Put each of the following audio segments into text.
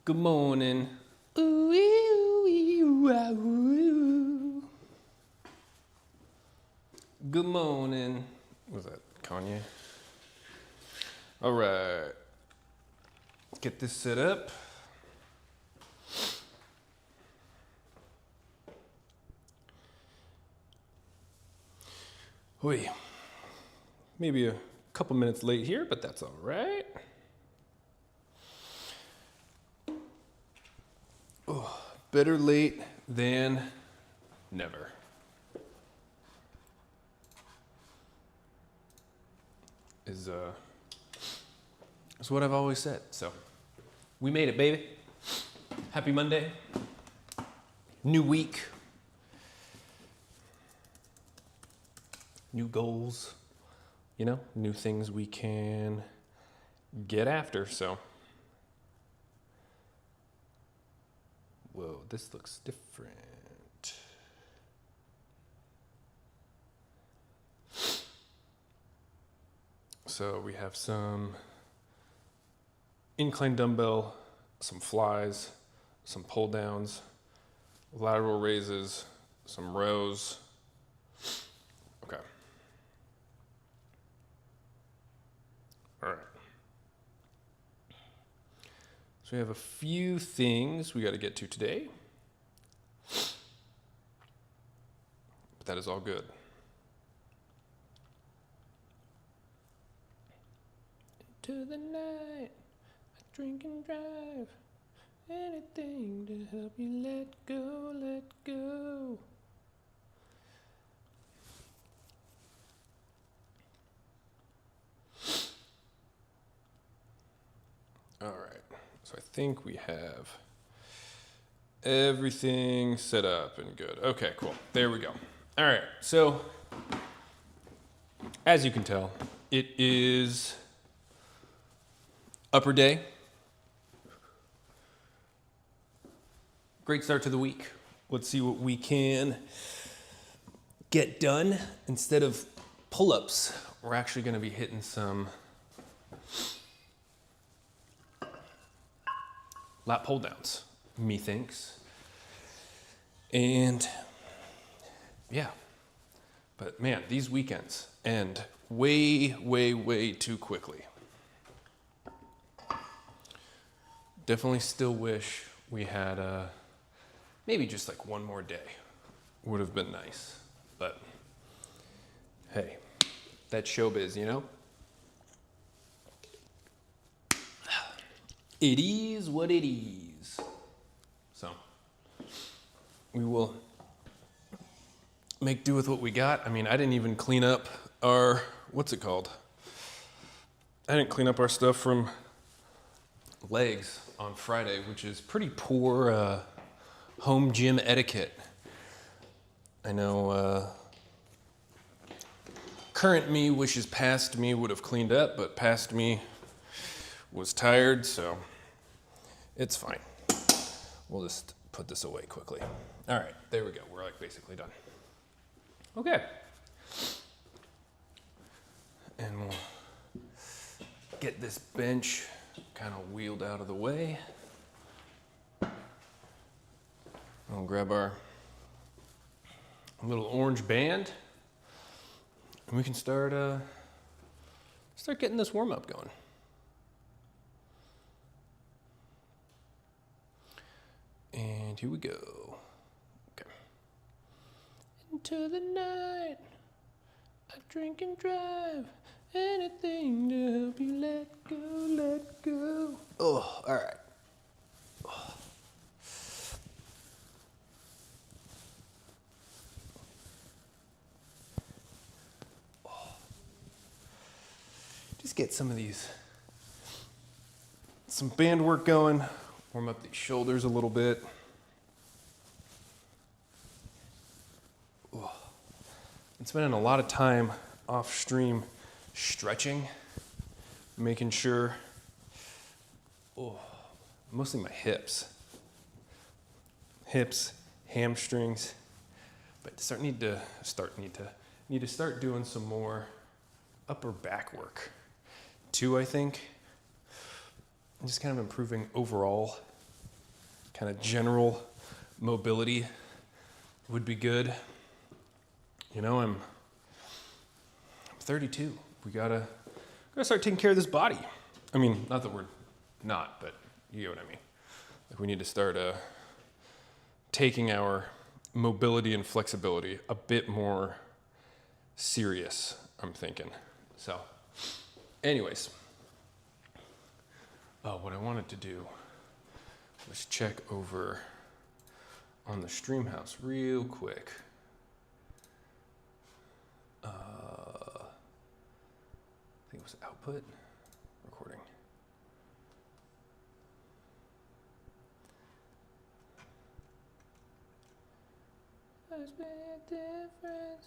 Good morning. Ooh, ooh, ooh, ah, ooh. Good morning. Was that Kanye? All right. Get this set up. Oi. Maybe a couple minutes late here, but that's all right. Oh, better late than never. Is what I've always said. So we made it, baby. Happy Monday. New week. New goals. You know, new things we can get after. So, whoa, this looks different. So we have some incline dumbbell, some flies, some pull downs, lateral raises, some rows. Okay. All right. So we have a few things we got to get to today, but that is all good. Into the night, I drink and drive, anything to help you let go, let go. All right, so I think we have everything set up and good. Okay, cool, there we go. All right, so as you can tell, it is upper day. Great start to the week. Let's see what we can get done. Instead of pull-ups, we're actually gonna be hitting some lat pull downs, methinks. And yeah, but man, these weekends end way, way, way too quickly. Definitely still wish we had maybe just like one more day. Would have been nice, but hey, that's showbiz, you know? It is what it is. So we will make do with what we got. I mean, I didn't even clean up our, what's it called? I didn't clean up our stuff from legs on Friday, which is pretty poor home gym etiquette. I know current me wishes past me would have cleaned up, but past me was tired, so it's fine. We'll just put this away quickly. All right, there we go. We're like basically done. Okay. And we'll get this bench kind of wheeled out of the way. We'll grab our little orange band, and we can start getting this warm up going. And here we go. Okay. Into the night, I drink and drive, anything to help you let go, let go. Oh, all right. Oh. Oh. Just get some band work going. Warm up these shoulders a little bit. Oh. I'm spending a lot of time off stream stretching, making sure, mostly my hips, hamstrings, but need to start doing some more upper back work too, I think. Just kind of improving overall kind of general mobility would be good. You know, I'm 32. We gotta start taking care of this body. I mean, not that we're not, but you get what I mean. Like, we need to start taking our mobility and flexibility a bit more serious, I'm thinking. So, anyways, what I wanted to do was check over on the Streamhouse real quick. I think it was output, recording. There's been a difference.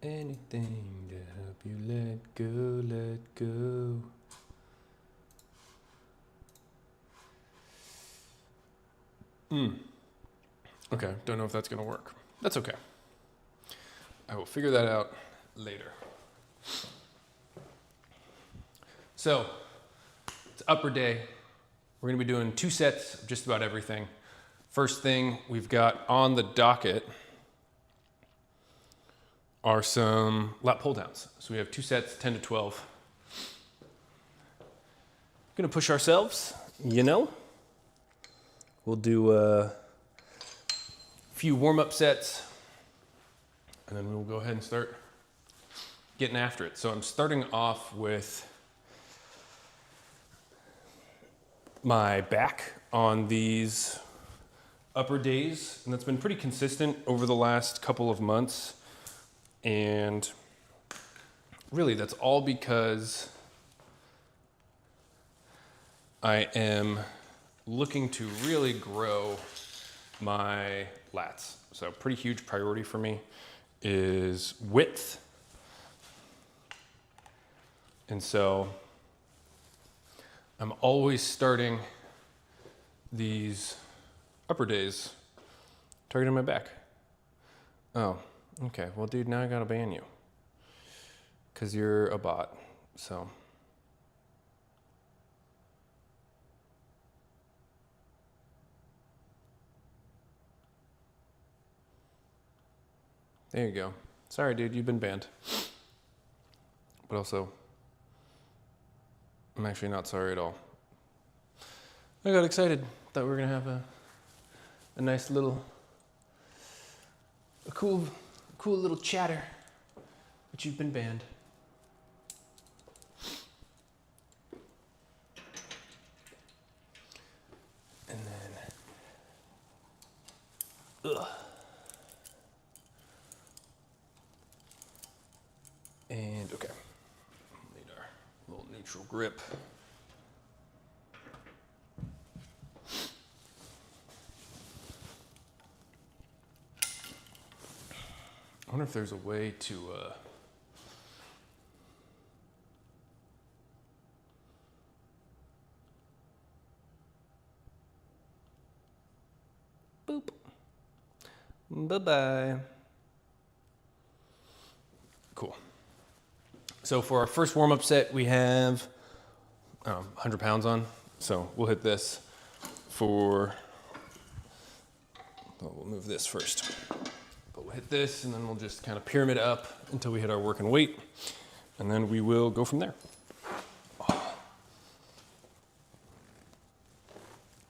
Anything to help you let go, let go. Okay, don't know if that's gonna work. That's okay. I will figure that out later. So, it's upper day. We're gonna be doing 2 sets of just about everything. First thing we've got on the docket are some lat pull downs. So we have 2 sets, 10 to 12. Gonna push ourselves, you know. We'll do a few warm-up sets, and then we'll go ahead and start getting after it. So I'm starting off with my back on these upper days, and that's been pretty consistent over the last couple of months. And really, that's all because I am looking to really grow my lats. So a pretty huge priority for me is width. And so I'm always starting these upper days targeting my back. Oh, okay. Well, dude, now I gotta ban you because you're a bot. So there you go. Sorry, dude, you've been banned. But also, I'm actually not sorry at all. I got excited. Thought we were gonna have a nice little, a cool little chatter. But you've been banned. And then, ugh. And okay, need our little neutral grip. I wonder if there's a way to boop. Bye-bye. Cool. So for our first warm-up set, we have 100 pounds on. So we'll hit this for, well, we'll move this first. But we'll hit this and then we'll just kind of pyramid up until we hit our working weight. And then we will go from there. Oh.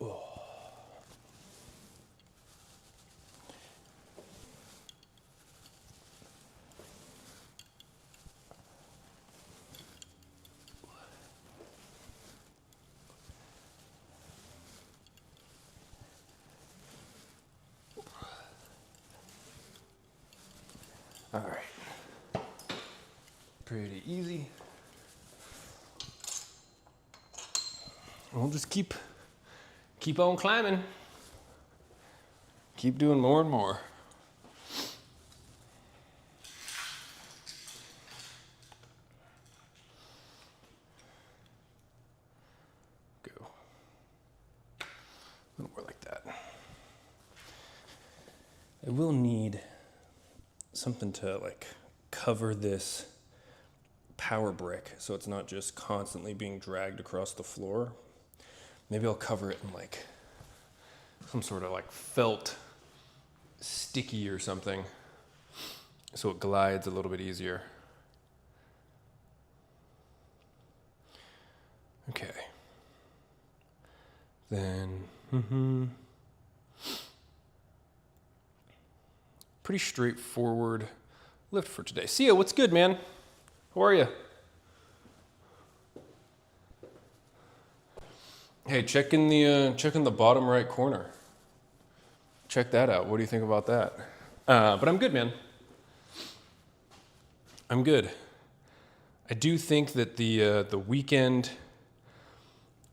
Oh. All right, pretty easy. We'll just keep on climbing. Keep doing more and more. Go. A little more like that. I will need something to like cover this power brick so it's not just constantly being dragged across the floor. Maybe I'll cover it in like some sort of like felt sticky or something so it glides a little bit easier. Okay. Then, pretty straightforward lift for today. Sia, what's good, man? How are you? Hey, check in the bottom right corner. Check that out. What do you think about that? But I'm good, man. I'm good. I do think that the weekend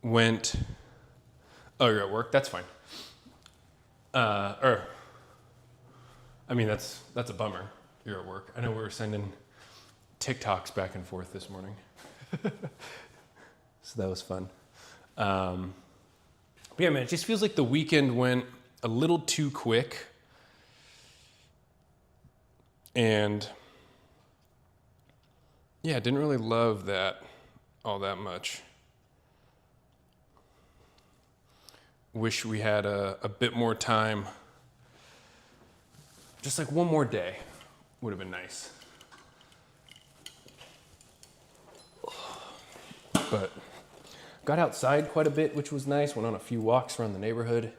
went. Oh, you're at work? That's fine. I mean, that's a bummer. You're at work. I know we were sending TikToks back and forth this morning. So that was fun. But yeah, man, it just feels like the weekend went a little too quick. And yeah, I didn't really love that all that much. Wish we had a bit more time. Just like one more day would have been nice. But got outside quite a bit, which was nice. Went on a few walks around the neighborhood.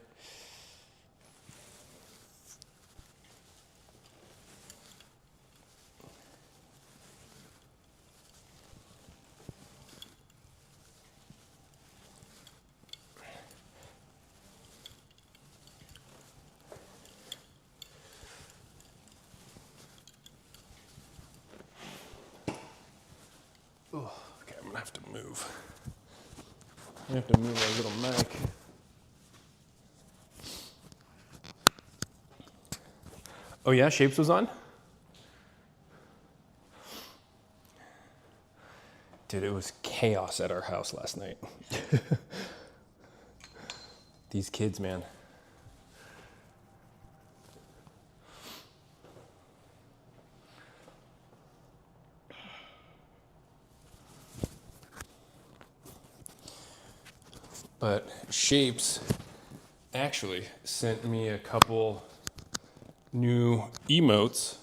Oh, okay, I'm gonna have to move. I have to move our little mic. Oh yeah, Shapes was on? Dude, it was chaos at our house last night. These kids, man. But Shapes actually sent me a couple new emotes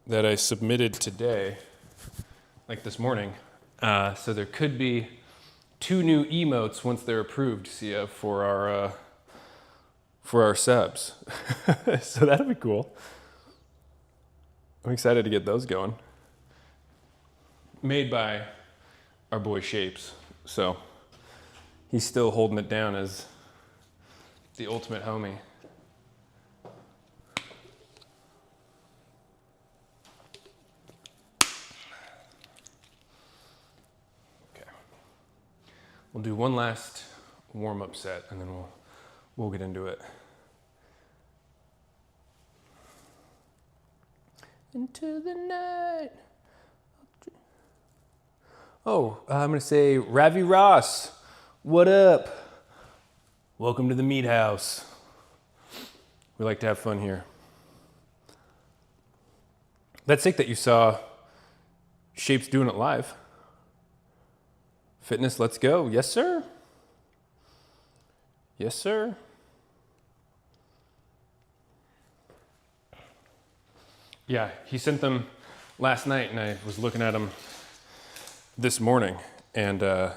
that I submitted today, like this morning. So there could be 2 new emotes once they're approved, Sia, for our subs. So that'll be cool. I'm excited to get those going. Made by our boy Shapes, so he's still holding it down as the ultimate homie. Okay. We'll do one last warm-up set and then we'll get into it. Into the night. Oh, I'm gonna say Ravi Ross. What up? Welcome to the MeatHaus. We like to have fun here. That's sick that you saw Shapes doing it live. Fitness, let's go. Yes, sir. Yes, sir. Yeah, he sent them last night and I was looking at them this morning and oh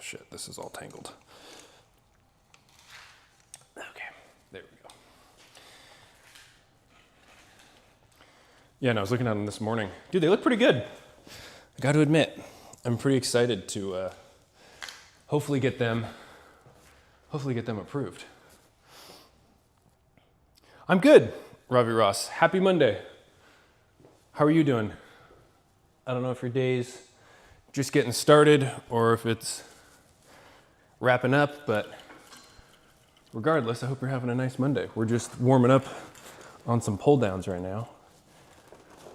shit, this is all tangled. Okay, there we go. Yeah, and I was looking at them this morning. Dude, they look pretty good. I got to admit, I'm pretty excited to hopefully get them approved. I'm good, Ravi Ross. Happy Monday. How are you doing? I don't know if your day's just getting started or if it's wrapping up, but regardless, I hope you're having a nice Monday. We're just warming up on some pull downs right now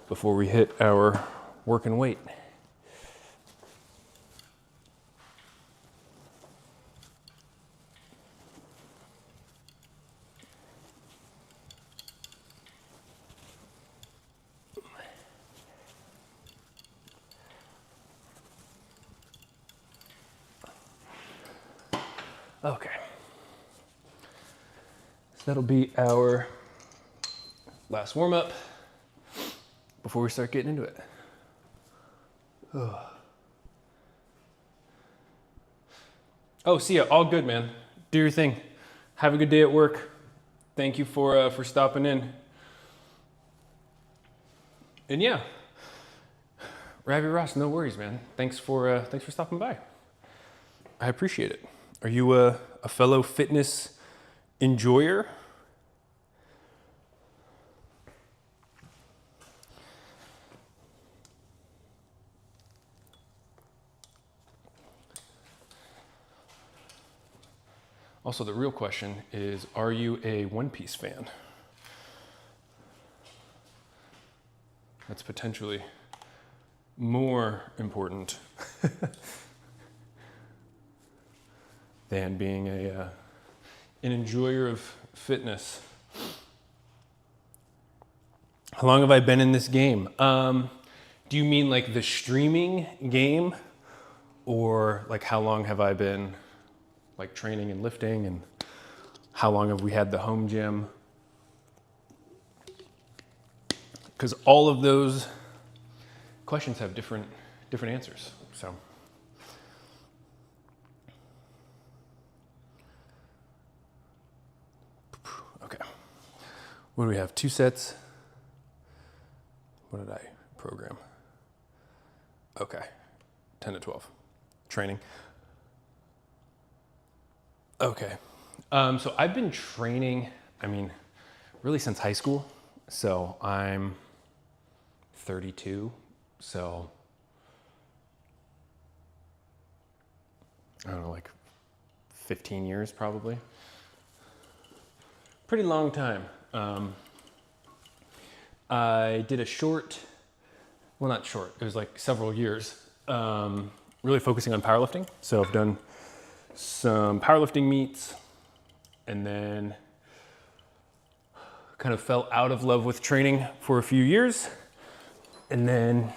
before we hit our working weight. Okay. So that'll be our last warm up before we start getting into it. Oh, see ya. All good, man. Do your thing. Have a good day at work. Thank you for stopping in. And yeah, Ravi Ross, no worries, man. Thanks for stopping by. I appreciate it. Are you a fellow fitness enjoyer? Also, the real question is, are you a One Piece fan? That's potentially more important than being an enjoyer of fitness. How long have I been in this game? Do you mean like the streaming game, or like how long have I been like training and lifting, and how long have we had the home gym? Because all of those questions have different answers. So okay, what do we have? 2 sets. What did I program? Okay, 10 to 12 training. Okay, so I've been training, I mean, really since high school. So I'm 32, so I don't know, like 15 years probably. Pretty long time. I did a short, well, not short, it was like several years, really focusing on powerlifting. So I've done some powerlifting meets, and then kind of fell out of love with training for a few years. And then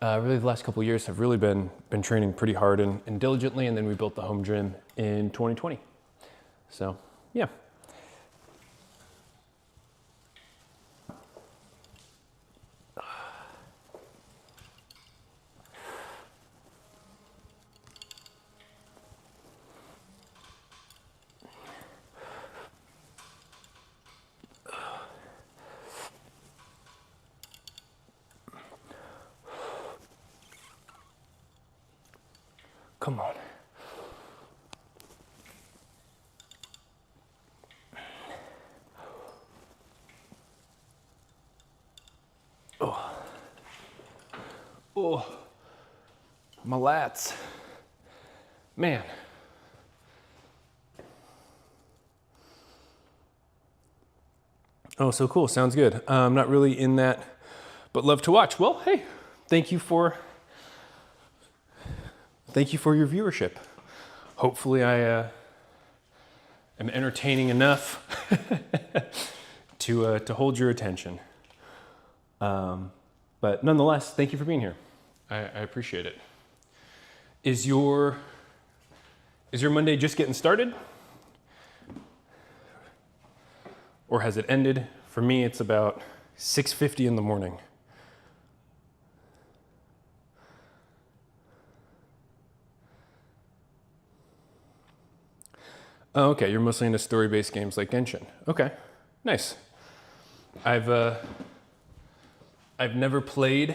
really the last couple of years have really been training pretty hard and diligently. And then we built the home gym in 2020. So yeah. Come on. Oh. Oh. My lats. Man. Oh, so cool. Sounds good. I'm not really in that, but love to watch. Well, hey, thank you for your viewership. Hopefully I am entertaining enough to hold your attention. But nonetheless, thank you for being here. I appreciate it. Is your Monday just getting started? Or has it ended? For me, it's about 6:50 in the morning. Oh, okay, you're mostly into story-based games like Genshin. Okay, nice. I've never played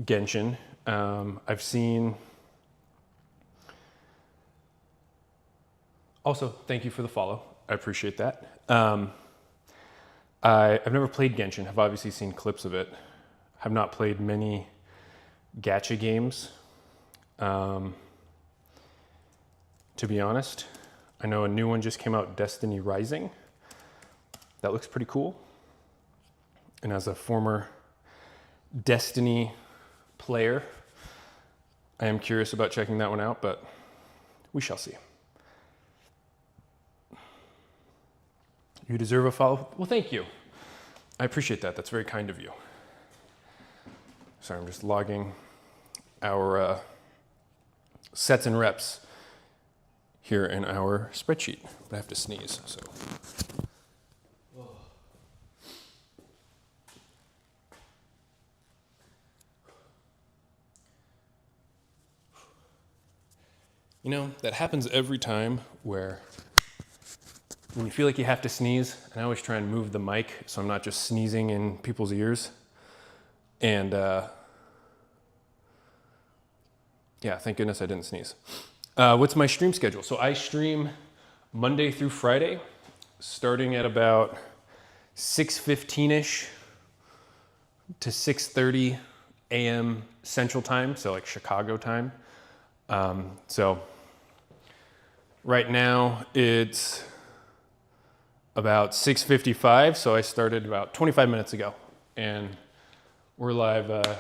Genshin. I've seen. Also, thank you for the follow. I appreciate that. I've never played Genshin. I've obviously seen clips of it. Have not played many gacha games. To be honest, I know a new one just came out, Destiny Rising. That looks pretty cool. And as a former Destiny player, I am curious about checking that one out, but we shall see. You deserve a follow. Well, thank you. I appreciate that. That's very kind of you. Sorry, I'm just logging our sets and reps here in our spreadsheet. But I have to sneeze, so. You know, that happens every time when you feel like you have to sneeze, and I always try and move the mic so I'm not just sneezing in people's ears. And yeah, thank goodness I didn't sneeze. What's my stream schedule? So I stream Monday through Friday, starting at about 6:15-ish to 6:30 a.m. Central Time, so like Chicago time. So right now it's about 6:55, so I started about 25 minutes ago, and we're live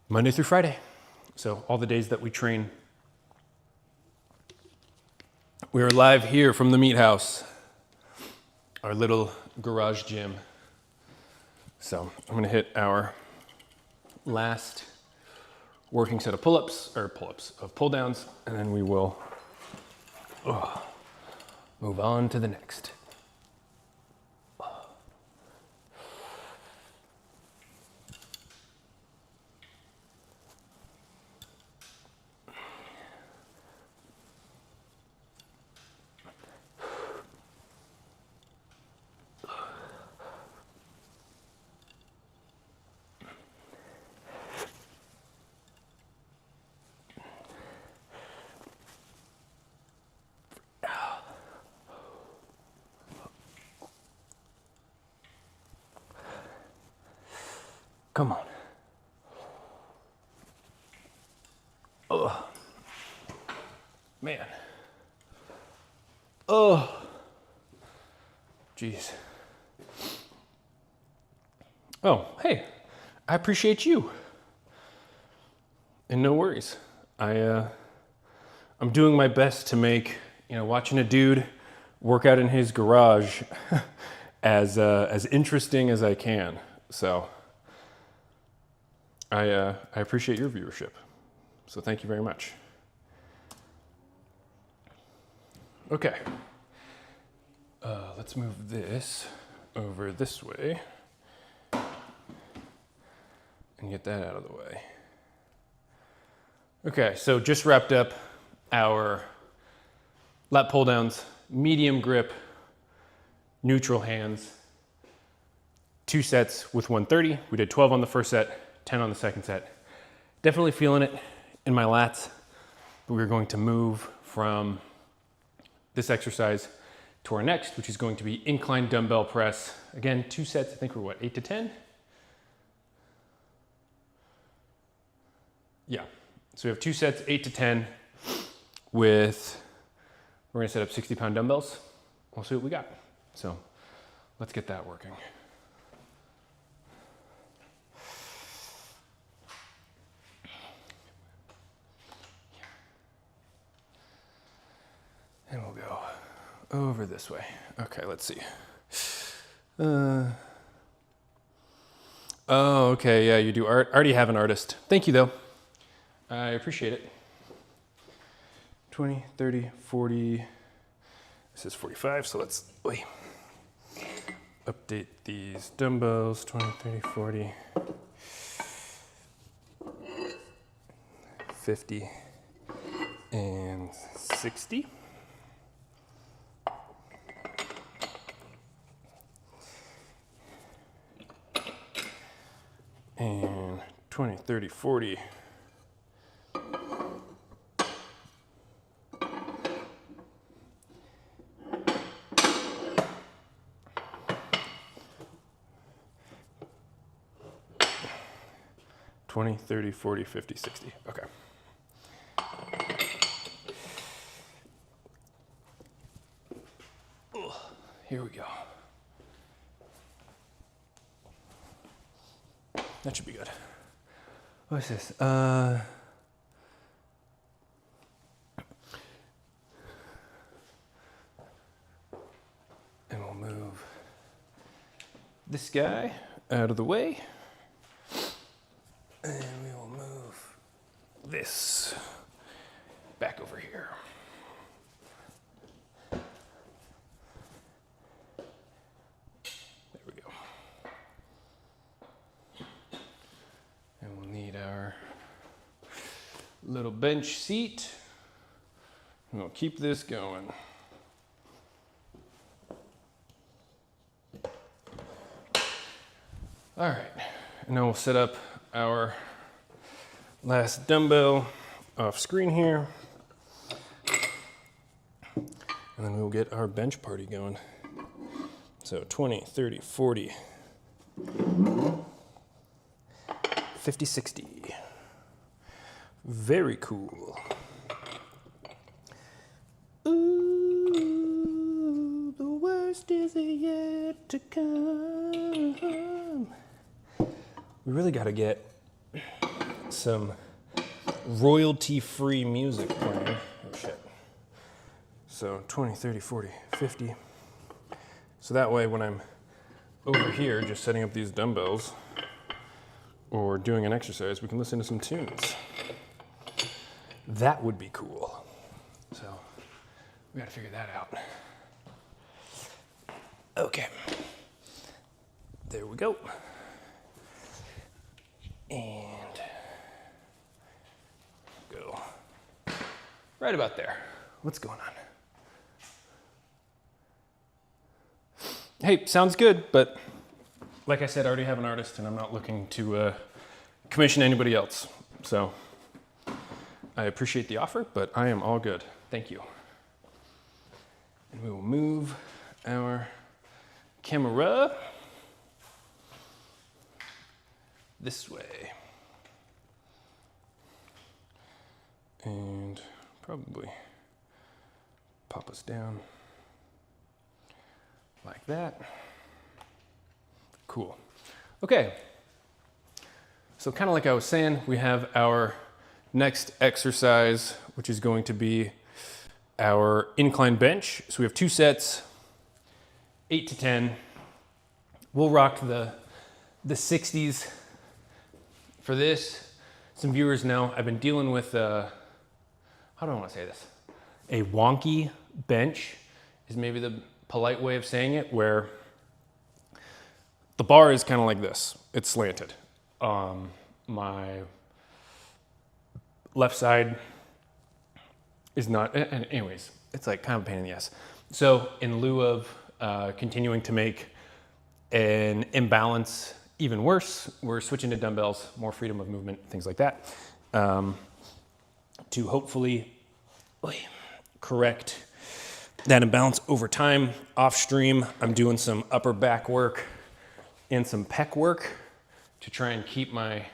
Monday through Friday. So all the days that we train. We are live here from the MeatHaus, our little garage gym. So I'm gonna hit our last working set of pull-ups, of pull-downs, and then we will move on to the next. Come on. Oh, man. Oh, jeez. Oh, hey, I appreciate you. And no worries. I'm doing my best to make, watching a dude work out in his garage as interesting as I can. So I appreciate your viewership. So thank you very much. Okay. Let's move this over this way and get that out of the way. Okay, so just wrapped up our lat pull downs, medium grip, neutral hands, 2 sets with 130. We did 12 on the first set, 10 on the second set. Definitely feeling it in my lats, but we're going to move from this exercise to our next, which is going to be incline dumbbell press. Again, 2 sets, I think we're what, 8 to 10? Yeah, so we have 2 sets, 8 to 10 with, we're gonna set up 60-pound dumbbells. We'll see what we got. So let's get that working. And we'll go over this way. Okay, let's see. Oh, okay, yeah, you do art. I already have an artist. Thank you, though. I appreciate it. 20, 30, 40. This is 45, so let's update these dumbbells. 20, 30, 40, 50, and 60. And 20, 30, 40. Twenty, 30, 40, 50, 60. Okay. Here we go. That should be good. What's this? And we'll move this guy out of the way. And we will move this back over here. There we go. And we'll need our little bench seat. And we'll keep this going. All right, and then we'll set up our last dumbbell off screen here. And then we'll get our bench party going. So 20, 30, 40, 50, 60. Very cool. Ooh, the worst is yet to come. We really got to get some royalty-free music playing. Oh, shit. So 20, 30, 40, 50. So that way when I'm over here just setting up these dumbbells or doing an exercise, we can listen to some tunes. That would be cool. So we got to figure that out. Okay. There we go. And go right about there. What's going on? Hey, sounds good, but like I said, I already have an artist and I'm not looking to commission anybody else. So I appreciate the offer, but I am all good. Thank you. And we will move our camera this way. And probably pop us down like that. Cool. Okay. So kind of like I was saying, we have our next exercise, which is going to be our incline bench. So we have 2 sets, 8 to 10. We'll rock the 60s for this. Some viewers know I've been dealing with, how do I want to say this? A wonky bench is maybe the polite way of saying it, where the bar is kind of like this. It's slanted. My left side is not, and anyways, it's like kind of a pain in the ass. So in lieu of continuing to make an imbalance even worse, we're switching to dumbbells, more freedom of movement, things like that, to hopefully correct that imbalance over time. Off stream, I'm doing some upper back work and some pec work to try and keep my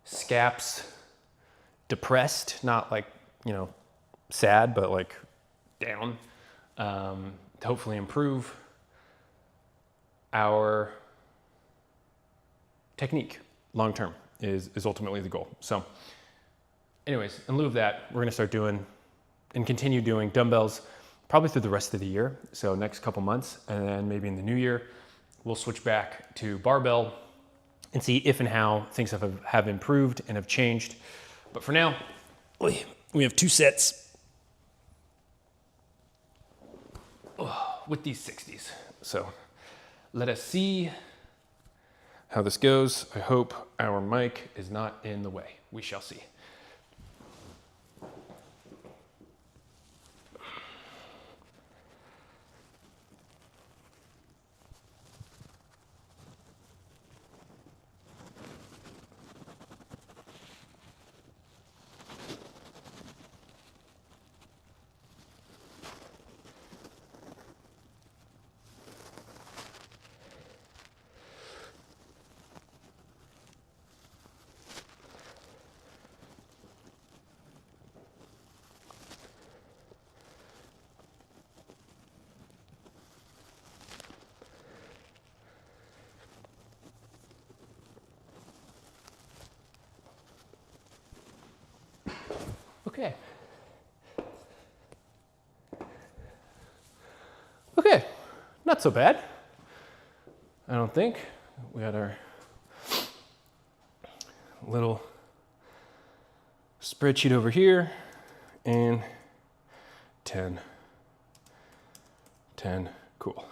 scaps depressed, not like, you know, sad, but like down, to hopefully improve our technique long term is ultimately the goal. So anyways, in lieu of that, we're gonna start doing and continue doing dumbbells probably through the rest of the year. So next couple months, and then maybe in the new year, we'll switch back to barbell and see if and how things have improved and have changed. But for now, we have 2 sets with these 60s. So let us see how this goes. I hope our mic is not in the way. We shall see. Okay. Okay, not so bad. I don't think. We got our little spreadsheet over here, and 10, 10, cool.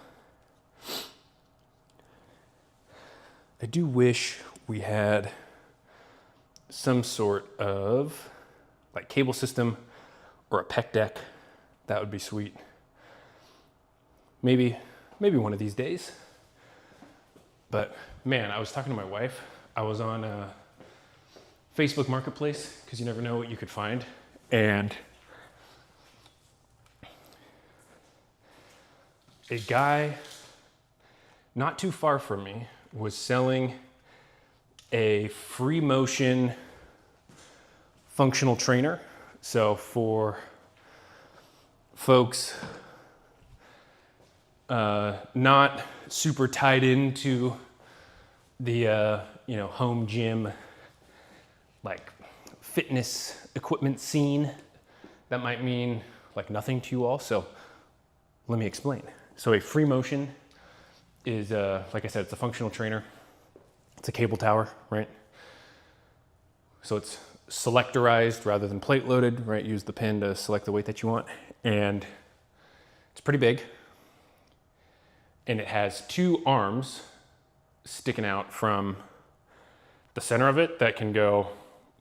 I do wish we had some sort of like cable system or a pec deck. That would be sweet. Maybe one of these days. But man, I was talking to my wife. I was on Facebook Marketplace, because you never know what you could find. And a guy not too far from me was selling a free motion functional trainer. So for folks not super tied into the home gym, like fitness equipment scene, that might mean like nothing to you all. So let me explain. So a free motion is, like I said, it's a functional trainer. It's a cable tower, right? So it's selectorized rather than plate loaded, right? Use the pin to select the weight that you want. And it's pretty big. And it has two arms sticking out from the center of it that can go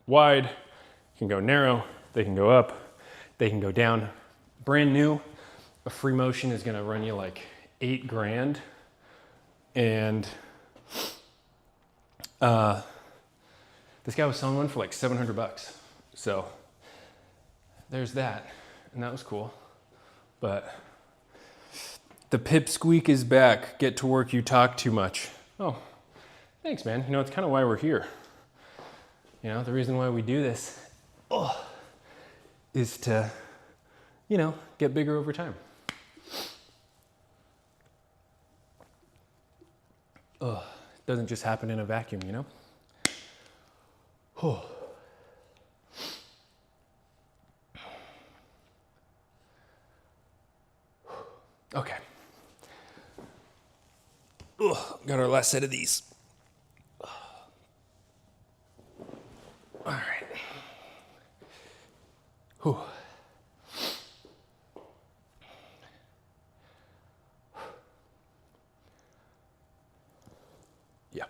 wide, can go narrow, they can go up, they can go down. Brand new, a free motion is gonna run you like $8 grand. And this guy was selling one for like 700 bucks. So there's that, and that was cool. But the pipsqueak is back. Get to work, you talk too much. Oh, thanks, man. You know, it's kind of why we're here. You know, the reason why we do this is to, you know, get bigger over time. It doesn't just happen in a vacuum, you know? Okay. Got our last set of these. All right. Whew. Yeah.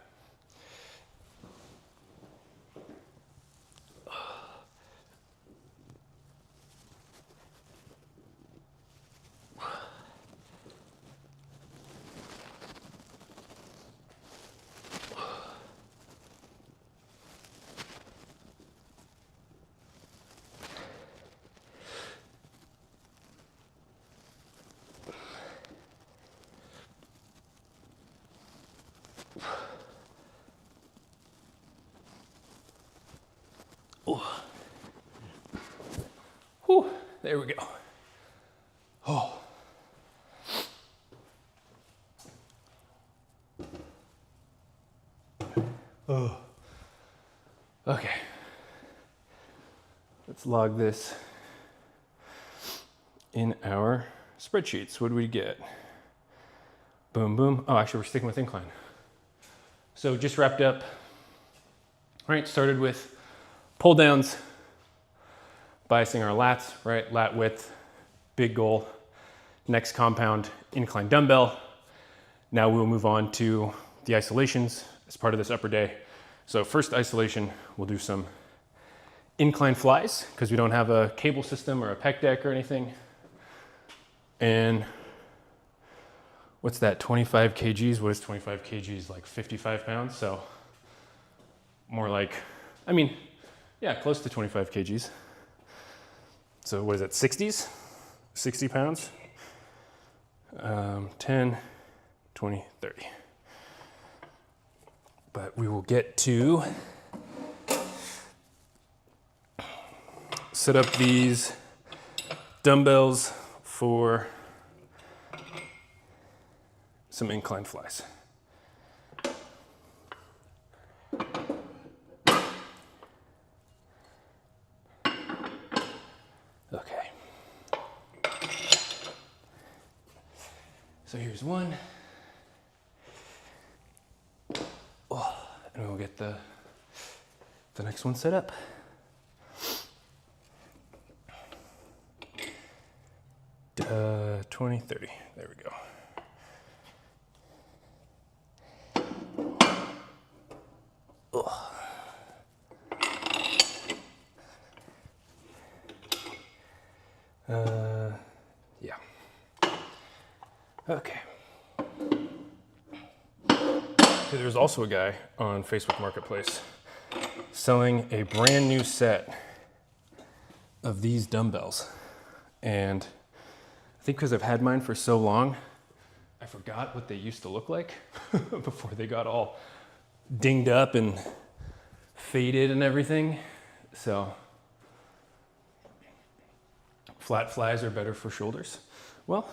Whew, there we go. Oh. Oh. Okay. Let's log this in our spreadsheets. What do we get? Boom, boom. Oh, actually, we're sticking with incline. So just wrapped up. All right, started with pull downs, biasing our lats, right? Lat width, big goal. Next compound, incline dumbbell. Now we'll move on to the isolations as part of this upper day. So first isolation, we'll do some incline flies because we don't have a cable system or a pec deck or anything. And what's that, 25 kgs? What is 25 kgs? Like 55 pounds? So more like, I mean, yeah, close to 25 kgs. So what is that, 60s? 60 pounds? 10, 20, 30. But we will get to set up these dumbbells for some incline flies. Okay. So here's one. Oh, and we'll get the next one set up. 20, 30. There we go. Yeah. Okay. So there's also a guy on Facebook Marketplace selling a brand new set of these dumbbells. And I think because I've had mine for so long, I forgot what they used to look like before they got all dinged up and faded and everything. So flat flies are better for shoulders. Well,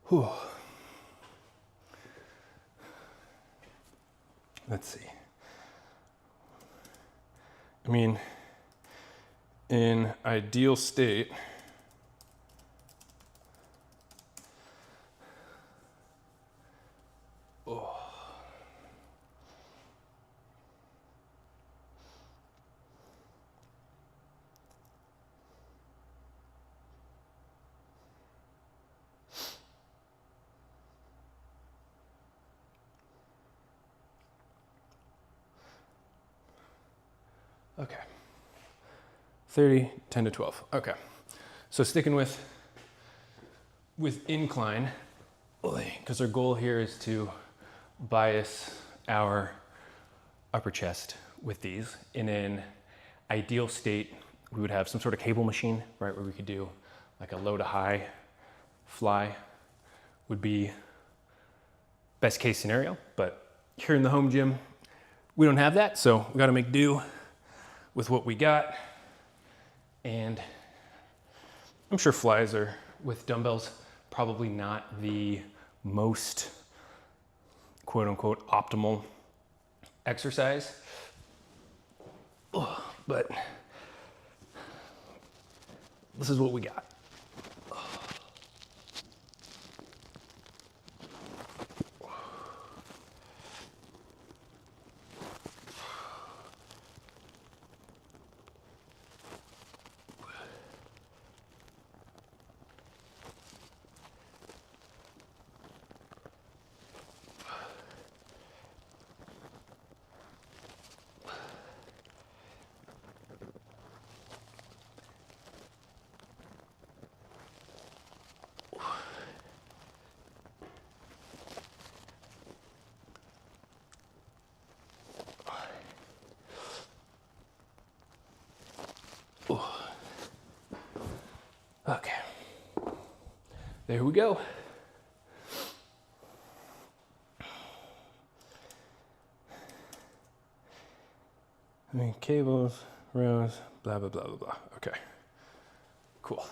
whew. Let's see. I mean, in ideal state, okay. 30, 10 to 12. Okay. So sticking with incline, because our goal here is to bias our upper chest with these. In an ideal state, we would have some sort of cable machine, right, where we could do like a low to high fly would be best case scenario. But here in the home gym, we don't have that, so we got to make do with what we got. And I'm sure flies are, with dumbbells, probably not the most quote unquote optimal exercise. But this is what we got. Okay, there we go. I mean, cables, rows, blah, blah, blah, blah, blah. Okay, cool.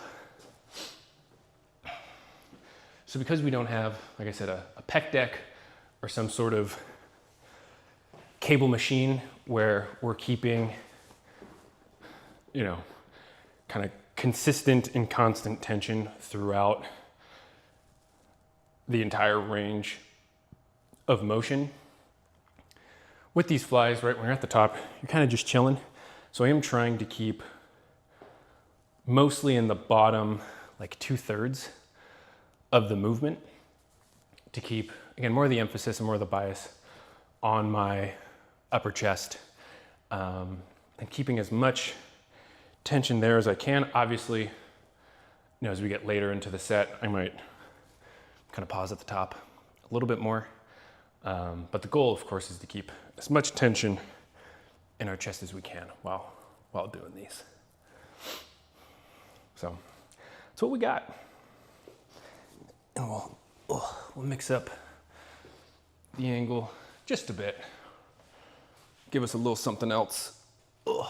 So because we don't have, like I said, a pec deck or some sort of cable machine where we're keeping, you know, kind of consistent and constant tension throughout the entire range of motion. With these flies, right, when you're at the top, you're kind of just chilling. So I am trying to keep mostly in the bottom, like 2/3 of the movement, to keep, again, more of the emphasis and more of the bias on my upper chest, and keeping as much tension there as I can. Obviously, you know, as we get later into the set, I might kind of pause at the top a little bit more. But the goal, of course, is to keep as much tension in our chest as we can while doing these. So that's what we got. And we'll mix up the angle just a bit. Give us a little something else. We'll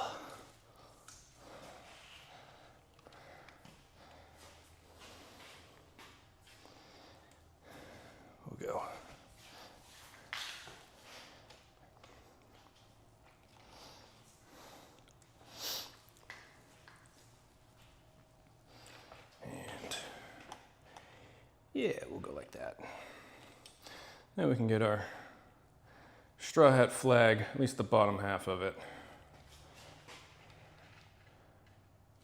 go. Yeah, we'll go like that. Then we can get our straw hat flag, at least the bottom half of it.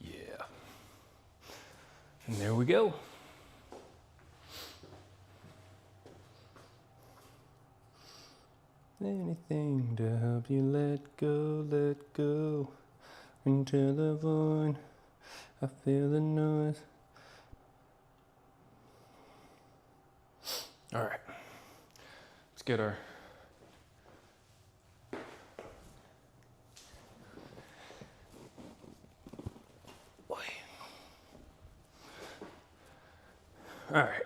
Yeah. And there we go. Anything to help you let go into the void. I feel the noise. All right, let's get our all right.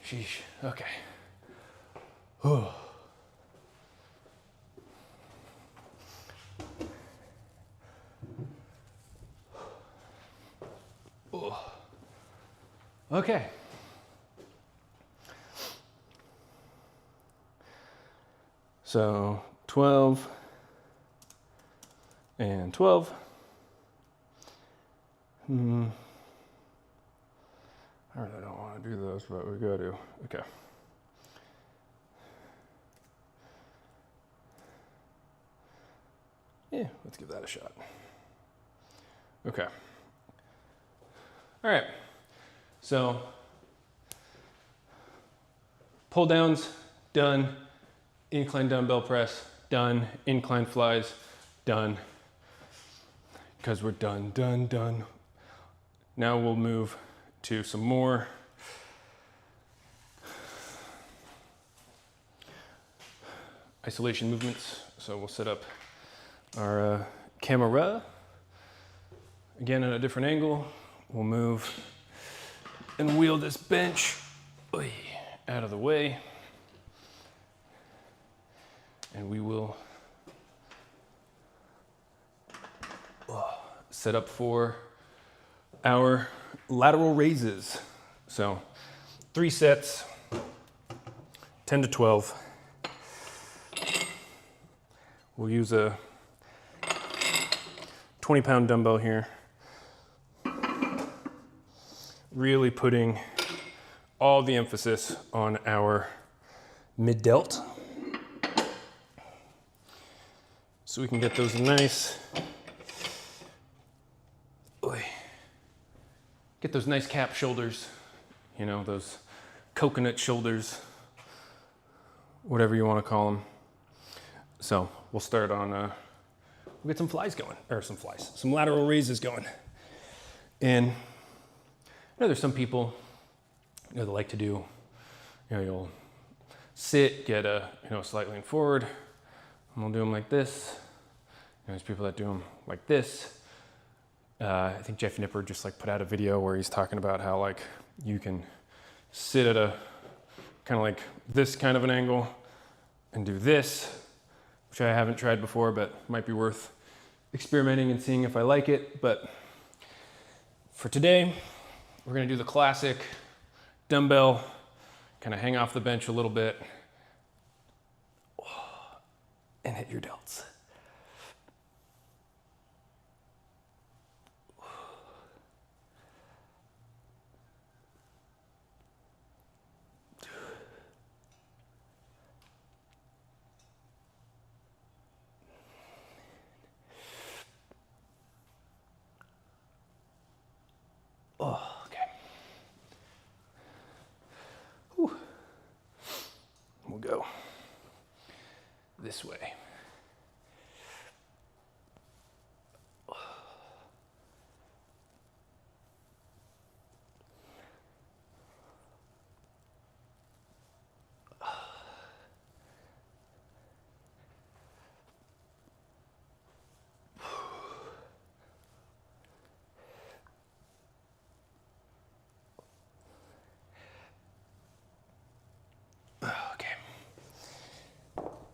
Sheesh, okay. Oh. Oh. Okay. So 12 and 12. I really don't want to do those, but we got to. Okay. Yeah, let's give that a shot. Okay. All right. So pull downs, done. Incline dumbbell press, done. Incline flies, done. Because we're done. Now we'll move to some more isolation movements. So we'll set up our camera again at a different angle. We'll move and wheel this bench out of the way, and we will set up for our lateral raises. So 3 sets, 10 to 12. We'll use a 20-pound dumbbell here. Really putting all the emphasis on our mid-delt, so we can get those nice, get those nice cap shoulders, you know, those coconut shoulders, whatever you want to call them. So we'll start on, we'll get some flies going, or some lateral raises going. And I know there's some people, you know, that like to do, you know, you'll sit, get a, you know, slight lean forward, and we'll do them like this. You know, there's people that do them like this. I think Jeff Nipper just like put out a video where he's talking about how like you can sit at a kind of like this kind of an angle and do this, which I haven't tried before, but might be worth experimenting and seeing if I like it. But for today, we're gonna do the classic dumbbell, kind of hang off the bench a little bit and hit your delts. Oh, okay. Whew. We'll go this way.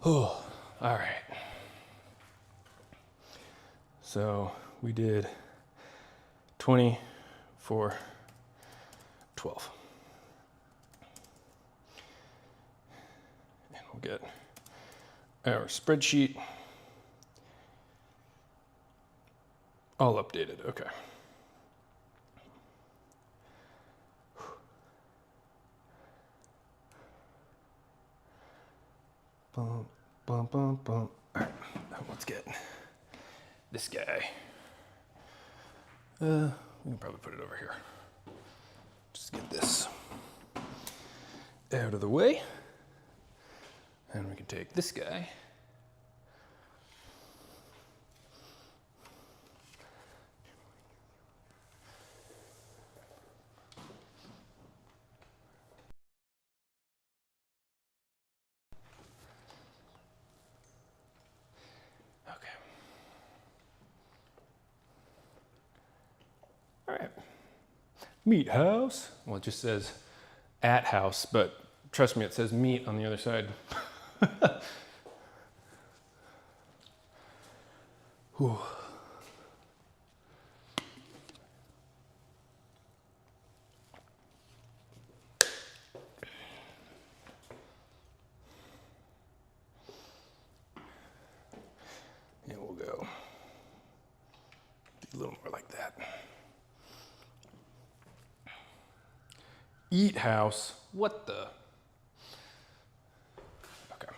Oh, all right. So we did 20 for 12. And we'll get our spreadsheet all updated. Okay. Bum, bum, bum, bum. All right, let's get this guy. We can probably put it over here. Just get this out of the way. And we can take this guy. Okay. All right. MeatHaus. Well, it just says at house, but trust me, it says meat on the other side. Whew. And we'll go a little more like that. Eat house. What the? Okay.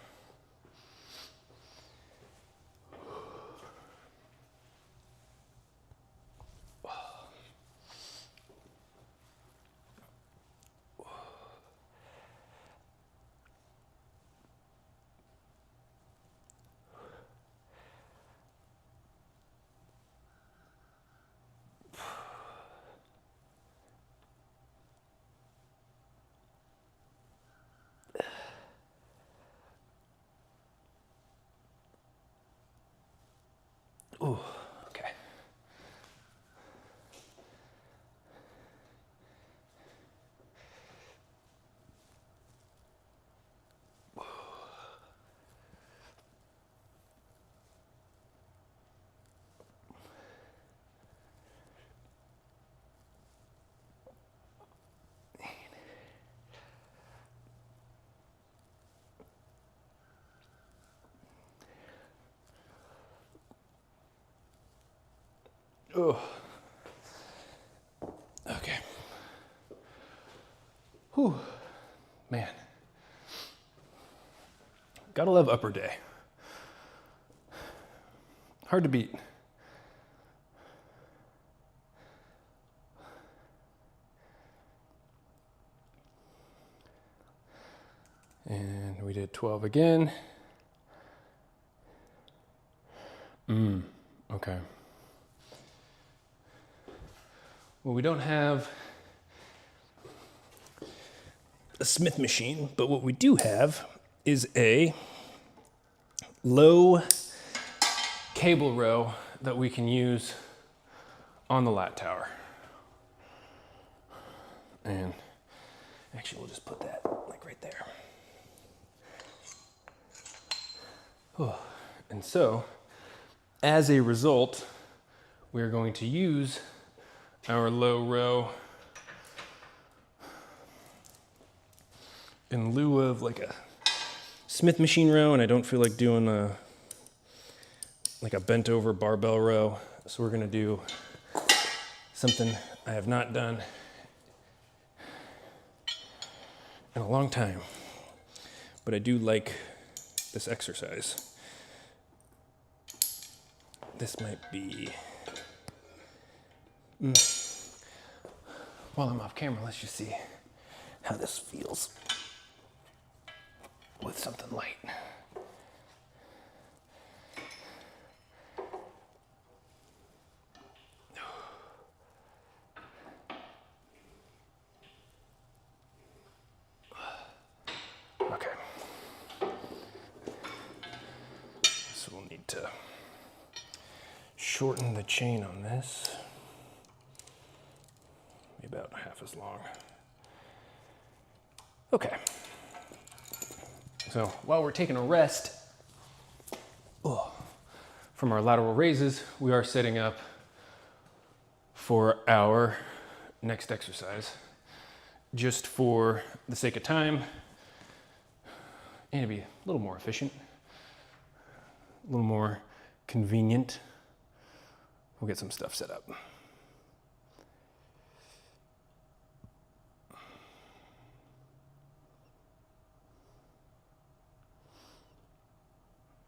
Ooh, okay. Oh, okay. Whew, man. Gotta love upper day. Hard to beat. And we did 12 again. Okay. Well, we don't have a Smith machine, but what we do have is a low cable row that we can use on the lat tower. And actually, we'll just put that like right there. Oh. And so, as a result, we're going to use our low row in lieu of like a Smith machine row, and I don't feel like doing a bent over barbell row. So we're gonna do something I have not done in a long time, but I do like this exercise. This might be, while I'm off camera, let's just see how this feels with something light. Okay. So we'll need to shorten the chain on this. Maybe about half as long. Okay. So while we're taking a rest From our lateral raises, we are setting up for our next exercise, just for the sake of time and to be a little more efficient, a little more convenient. We'll get some stuff set up.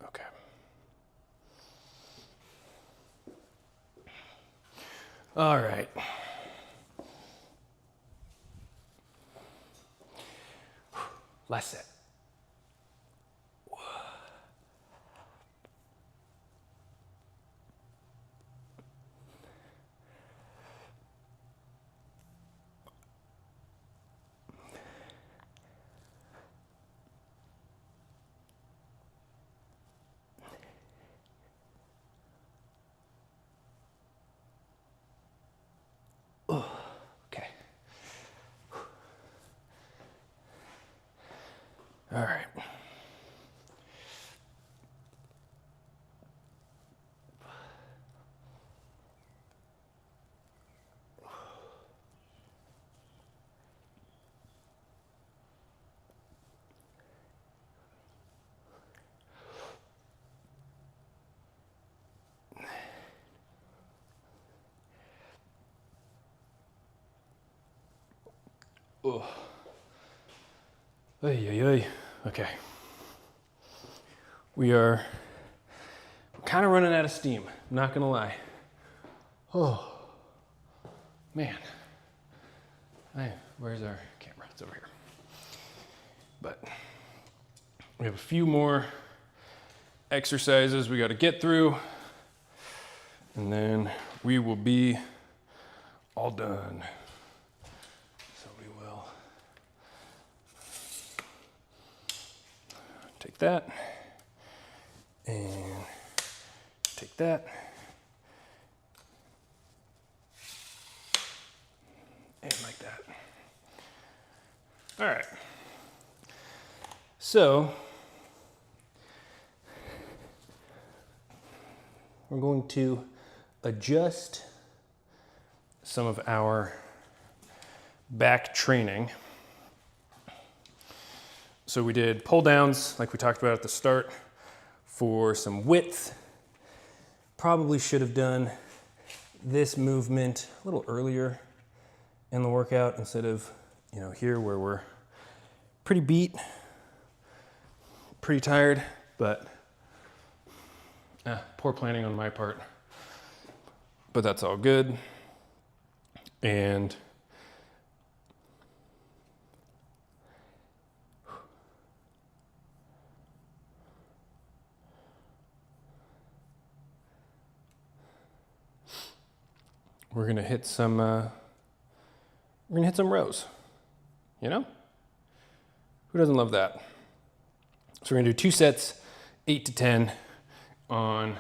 Okay. All right. Last set. Okay. All right. Oh. Ay, ay, ay. Okay. We are kind of running out of steam, not gonna lie. Oh, man. Hey, where's our camera? It's over here. But we have a few more exercises we got to get through, and then we will be all done. So we will take that and take that and like that. All right. So we're going to adjust some of our back training. So we did pull downs like we talked about at the start for some width. Probably should have done this movement a little earlier in the workout instead of, you know, here where we're pretty beat, pretty tired, but poor planning on my part. But that's all good. And we're gonna hit some rows, you know? Who doesn't love that? So we're gonna do 2 sets, 8 to 10 on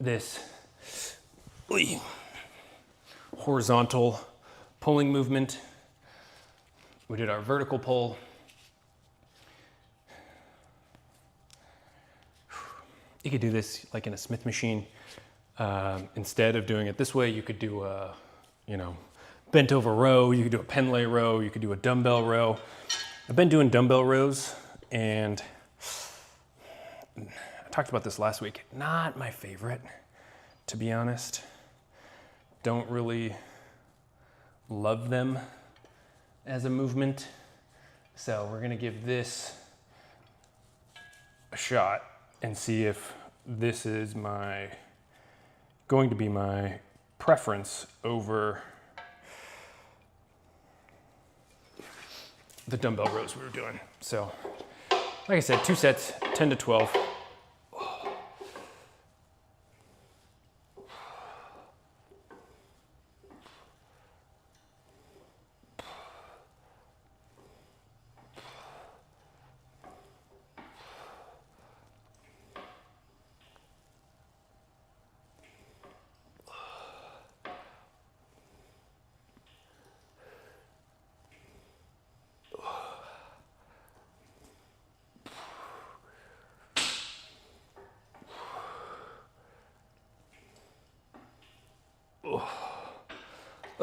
this horizontal pulling movement. We did our vertical pull. You could do this like in a Smith machine. Instead of doing it this way, you could do a, you know, bent over row. You could do a pen lay row. You could do a dumbbell row. I've been doing dumbbell rows, and I talked about this last week. Not my favorite, to be honest. Don't really love them as a movement. So we're gonna give this a shot and see if this is going to be my preference over the dumbbell rows we were doing. So, like I said, 2 sets, 10 to 12.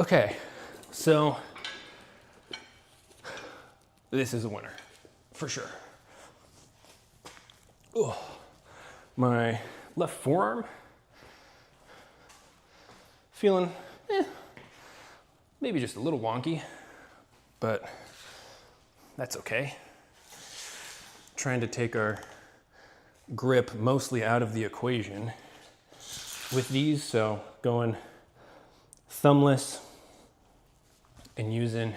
Okay, so this is a winner, for sure. Oh, my left forearm, feeling, maybe just a little wonky, but that's okay. Trying to take our grip mostly out of the equation with these, so going thumbless and using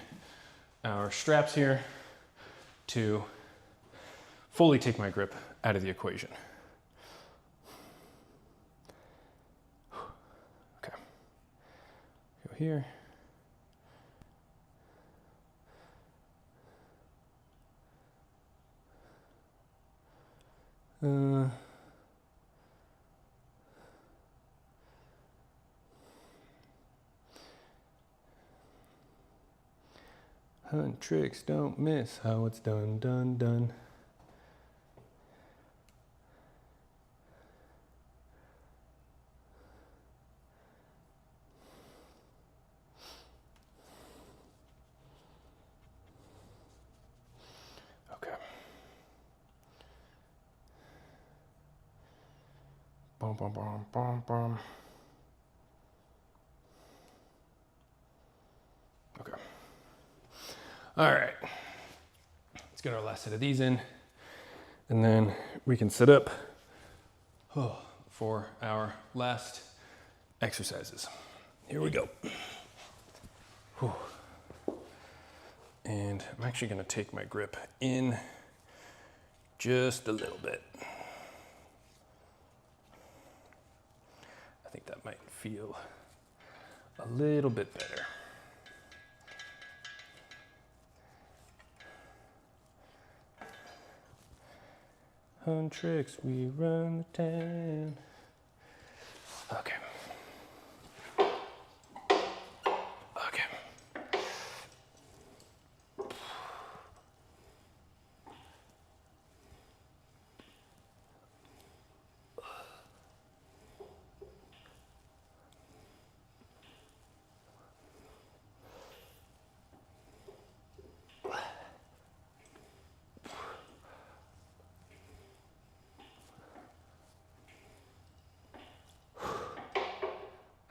our straps here to fully take my grip out of the equation. Okay, go here. Hunt tricks, don't miss how it's done, done, done. Okay. Bum, bum, bum, bum, bum. Okay. All right, let's get our last set of these in, and then we can sit up for our last exercises. Here we go. And I'm actually gonna take my grip in just a little bit. I think that might feel a little bit better. On tricks, we run the town. Okay. Okay.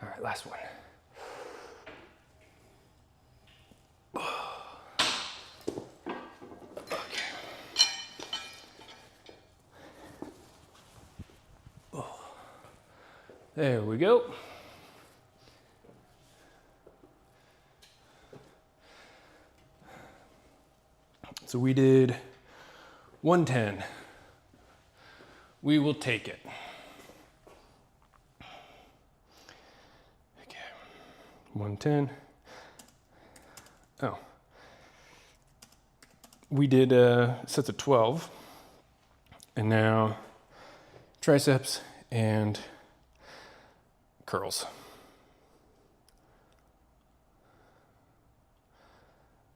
All right, last one. Okay. There we go. So we did 110. We will take it. Okay, 110. Oh. We did sets of 12. And now triceps and curls.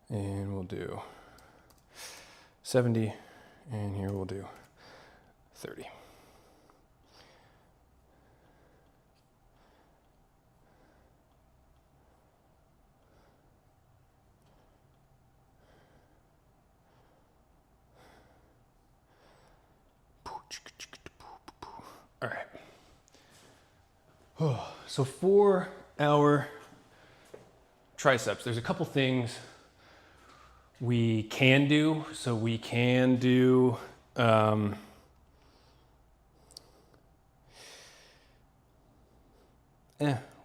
And we'll do 70, and here we'll do 30. All right. So for our triceps, there's a couple things we can do. So we can do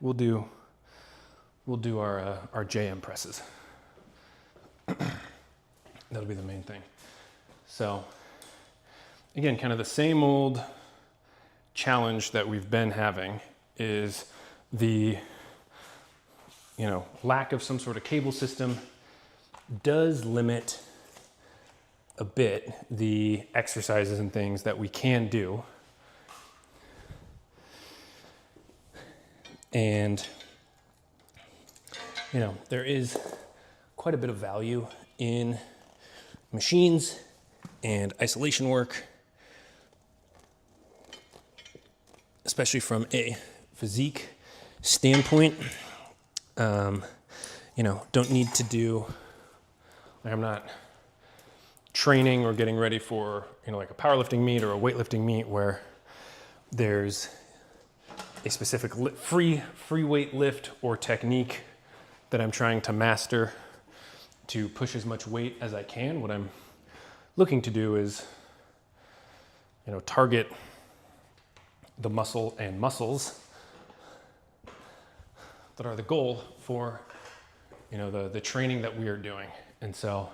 we'll do our JM presses. That'll be the main thing. So again, kind of the same old challenge that we've been having is the lack of some sort of cable system does limit a bit the exercises and things that we can do. And there is quite a bit of value in machines and isolation work, especially from a physique standpoint. you know, don't need to do, like I'm not training or getting ready for, you know, like a powerlifting meet or a weightlifting meet where there's a specific free weight lift or technique that I'm trying to master to push as much weight as I can. What I'm looking to do is, you know, target the muscle and muscles that are the goal for, you know, the training that we are doing. And so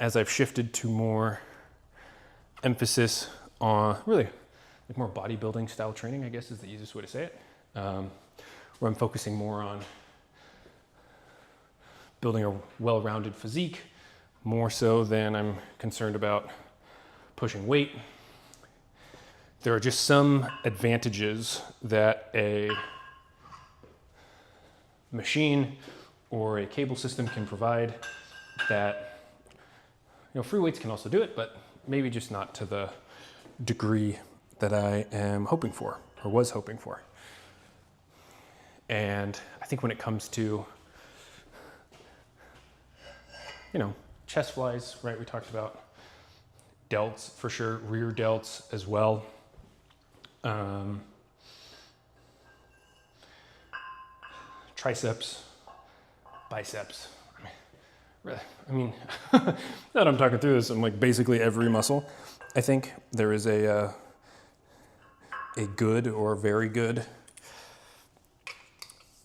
as I've shifted to more emphasis on really like more bodybuilding style training, I guess is the easiest way to say it, where I'm focusing more on building a well-rounded physique, more so than I'm concerned about pushing weight. There are just some advantages that a machine or a cable system can provide that, you know, free weights can also do it, but maybe just not to the degree that I am hoping for or was hoping for. And I think when it comes to, you know, chest flies, right? We talked about delts for sure, rear delts as well. Triceps, biceps. I mean, now that I'm talking through this, I'm like basically every muscle. I think there is a good or very good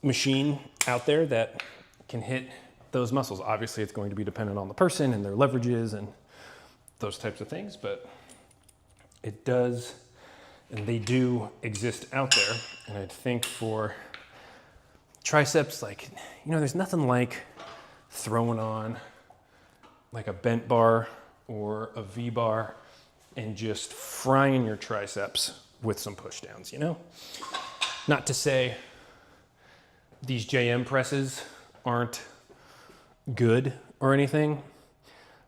machine out there that can hit those muscles. Obviously, it's going to be dependent on the person and their leverages and those types of things, but it does, and they do exist out there. And I think for triceps, like, you know, there's nothing like throwing on like a bent bar or a V bar and just frying your triceps with some push downs, you know? Not to say these JM presses aren't good or anything,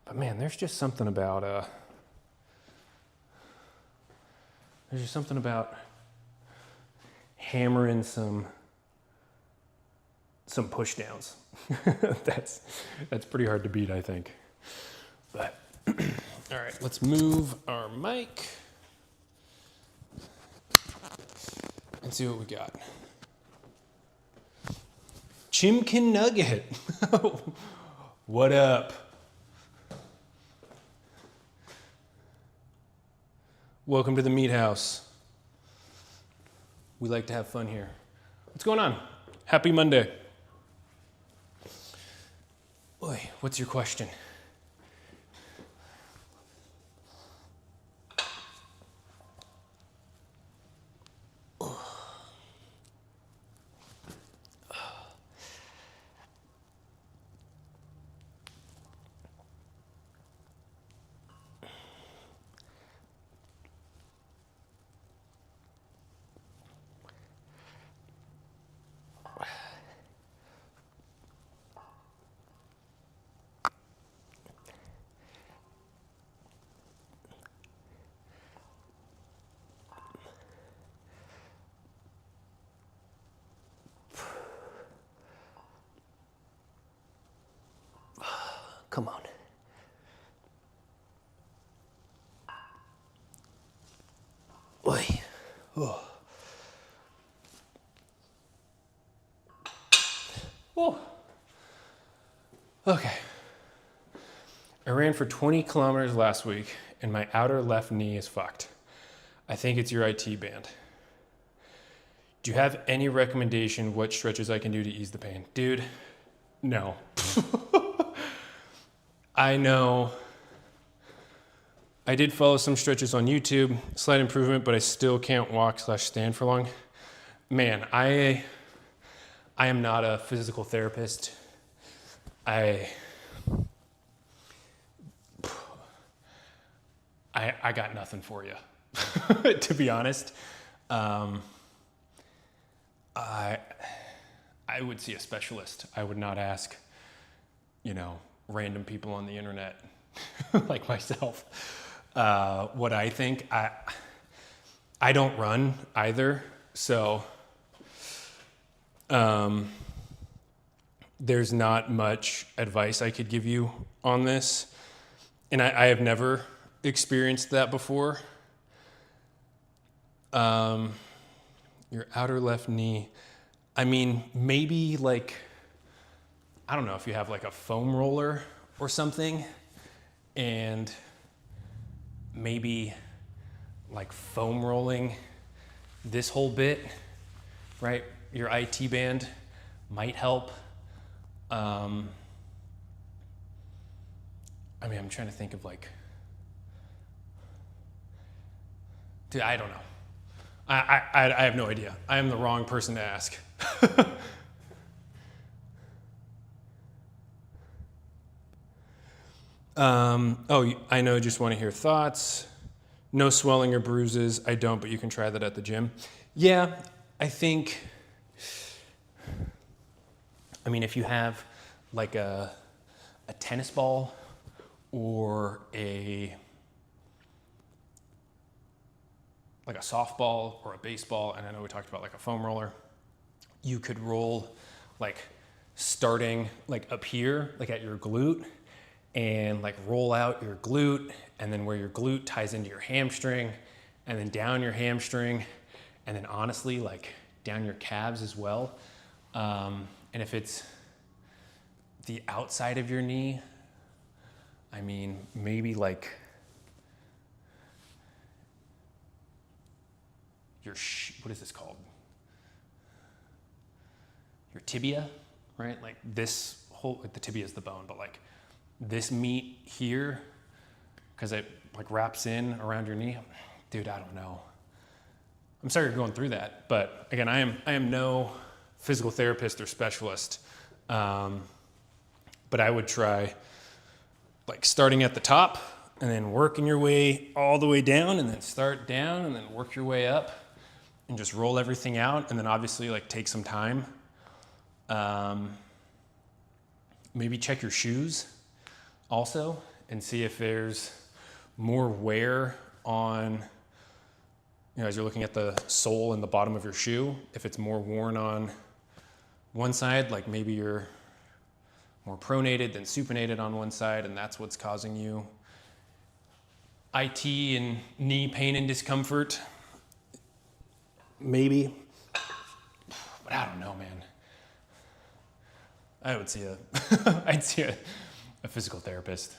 but man, there's just something about hammering some push downs. That's pretty hard to beat, I think. But all right, let's move our mic and see what we got. Chimkin Nugget. What up? Welcome to the MeatHaus. We like to have fun here. What's going on? Happy Monday. Boy, what's your question? Come on. Oy. Oh. Oh. Okay. I ran for 20 kilometers last week and my outer left knee is fucked. I think it's your IT band. Do you have any recommendation what stretches I can do to ease the pain? Dude, no. I know I did follow some stretches on YouTube, slight improvement, but I still can't walk/stand for long. Man, I am not a physical therapist. I got nothing for you, to be honest. I would see a specialist. I would not ask, you know, random people on the internet like myself what I think. I don't run either, so there's not much advice I could give you on this. And I have never experienced that before. Your outer left knee. I mean, maybe like, I don't know if you have like a foam roller or something, and maybe like foam rolling this whole bit, right? Your IT band might help. I mean, I'm trying to think of like, dude, I don't know. I have no idea. I am the wrong person to ask. Oh, I know, just want to hear thoughts. No swelling or bruises. I don't, but you can try that at the gym. Yeah, I think, I mean, if you have like a tennis ball or like a softball or a baseball, and I know we talked about like a foam roller, you could roll like starting like up here, like at your glute, and like roll out your glute, and then where your glute ties into your hamstring, and then down your hamstring, and then honestly like down your calves as well. And if it's the outside of your knee, I mean, maybe like your, what is this called? Your tibia, right? Like this whole, like the tibia is the bone, but like this meat here, because it like wraps in around your knee. Dude, I don't know. I'm sorry you're going through that, but again, I am no physical therapist or specialist, but I would try like starting at the top and then working your way all the way down, and then start down and then work your way up and just roll everything out, and then obviously like take some time. Maybe check your shoes also and see if there's more wear on, you know, as you're looking at the sole and the bottom of your shoe, if it's more worn on one side, like maybe you're more pronated than supinated on one side, and that's what's causing you IT and knee pain and discomfort. Maybe, but I don't know, man. I would see I'd see a physical therapist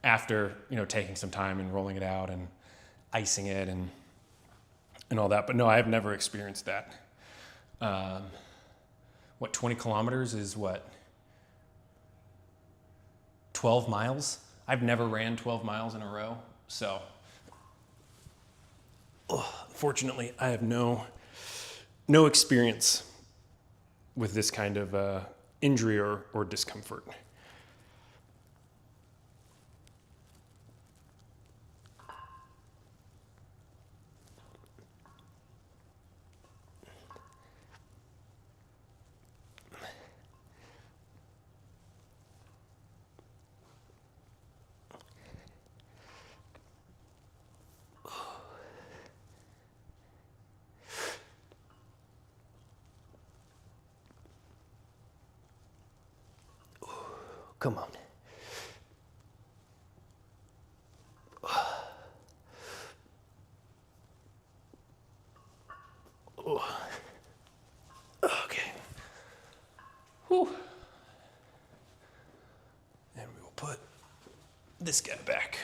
after, you know, taking some time and rolling it out and icing it and all that. But no, I have never experienced that. What, 20 kilometers is what? 12 miles? I've never ran 12 miles in a row. So, fortunately, I have no experience with this kind of injury or discomfort. Come on. Okay. Whew. And we will put this guy back.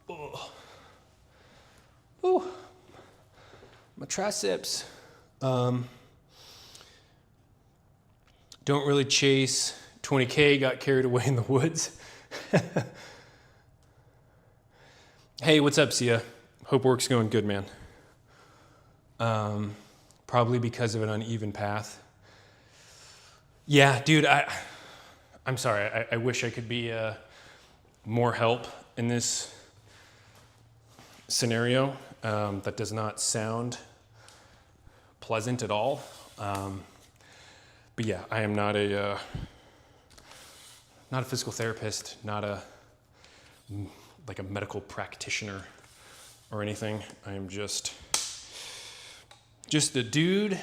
Oh. Ooh. My triceps. Don't really chase 20K, got carried away in the woods. Hey, what's up, Sia? Hope work's going good, man. Probably because of an uneven path. Yeah, dude, I'm sorry. I wish I could be more help in this scenario. That does not sound pleasant at all. But yeah, I am not a physical therapist, not a medical practitioner or anything. I am just a dude